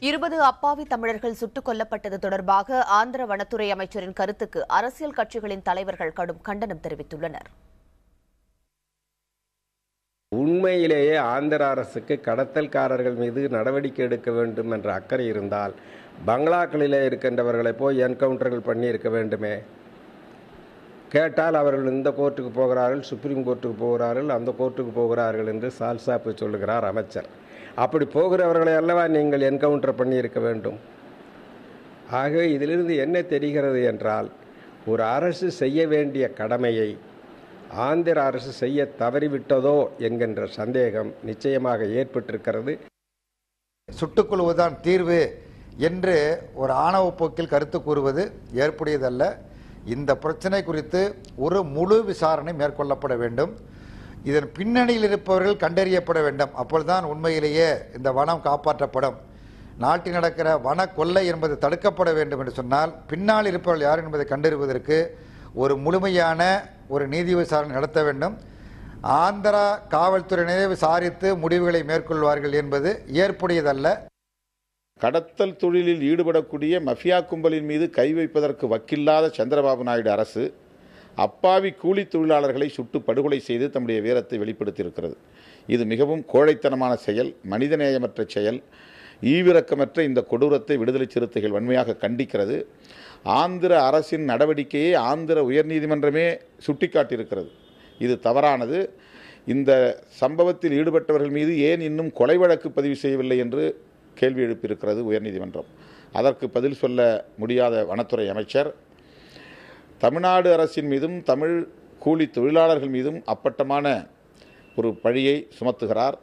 20 அப்பாவி தமிழர்கள் சுட்டுக் கொல்லப்பட்டது தொடர்பாக ஆந்திர வனத்துறை அமைச்சரின் கருத்துக்கு அரசியல் கட்சிகளின் தலைவர்கள் கடும் கண்டனம் தெரிவித்துள்ளனர். உண்மையிலேயே ஆந்திர அரசுக்கு கடத்தல்காரர்கள் மீது நடவடிக்கை எடுக்க வேண்டும் என்ற அக்கறை இருந்தால் பங்களாக்களிலே இருக்கின்றவர்களை போய் என்கவுண்டர்கள் பண்ணி இருக்க வேண்டுமே. கேட்டால் அவர்கள் இந்த கோர்ட்டுக்கு போகிறார்கள், சுப்ரீம் கோர்ட்டுக்கு போகிறார்கள், அந்த கோர்ட்டுக்கு போகிறார்கள் என்று சால்சாப்பு சொல்லுகிறார் அமைச்சர். அப்படி போகிறவர்களை அல்லவா நீங்கள் என்கவுண்டர் பண்ணி இருக்க வேண்டும். ஆகவே இதிலிருந்து என்ன தெரிகிறது என்றால், ஒரு அரசு செய்ய வேண்டிய கடமையை ஆந்திர அரசு செய்ய தவறிவிட்டதோ என்கின்ற சந்தேகம் நிச்சயமாக ஏற்பட்டிருக்கிறது. சுட்டுக்கொள்வதுதான் தீர்வு என்று ஒரு ஆணவ போக்கில் கருத்து கூறுவது ஏற்புடையதல்ல. இந்த பிரச்சனை குறித்து ஒரு முழு விசாரணை மேற்கொள்ளப்பட வேண்டும். இதன் பின்னணியில் இருப்பவர்கள் கண்டறியப்பட வேண்டும். அப்பொழுதுதான் உண்மையிலேயே இந்த வனம் காப்பாற்றப்படும். நாட்டில் நடக்கிற வன கொள்ளை என்பது தடுக்கப்பட வேண்டும் என்று சொன்னால் பின்னால் இருப்பவர்கள் யார் என்பதை கண்டறிவதற்கு ஒரு முழுமையான ஒரு நீதி விசாரணை நடத்த வேண்டும். ஆந்திரா காவல்துறையினரை விசாரித்து முடிவுகளை மேற்கொள்வார்கள் என்பது ஏற்புடையதல்ல. கடத்தல் தொழிலில் ஈடுபடக்கூடிய மஃபியா கும்பலின் மீது கை வைப்பதற்கு வக்கில்லாத சந்திரபாபு நாயுடு அரசு அப்பாவி கூலி தொழிலாளர்களை சுட்டு படுகொலை செய்து தம்முடைய வீரத்தை வெளிப்படுத்தியிருக்கிறது. இது மிகவும் கோழைத்தனமான செயல், மனிதநேயமற்ற செயல், ஈவிரக்கமற்ற இந்த கொடூரத்தை விடுதலை சிறுத்தைகள் வன்மையாக கண்டிக்கிறது. ஆந்திர அரசின் நடவடிக்கையை ஆந்திர உயர்நீதிமன்றமே சுட்டிக்காட்டியிருக்கிறது. இது தவறானது. இந்த சம்பவத்தில் ஈடுபட்டவர்கள் மீது ஏன் இன்னும் கொலை வழக்கு பதிவு செய்யவில்லை என்று கேள்வி எழுப்பியிருக்கிறது உயர்நீதிமன்றம். அதற்கு பதில் சொல்ல முடியாத வனத்துறை அமைச்சர் தமிழ்நாடு அரசின் மீதும் தமிழ் கூலி தொழிலாளர்கள் மீதும் அப்பட்டமான ஒரு பழியை சுமத்துகிறார்.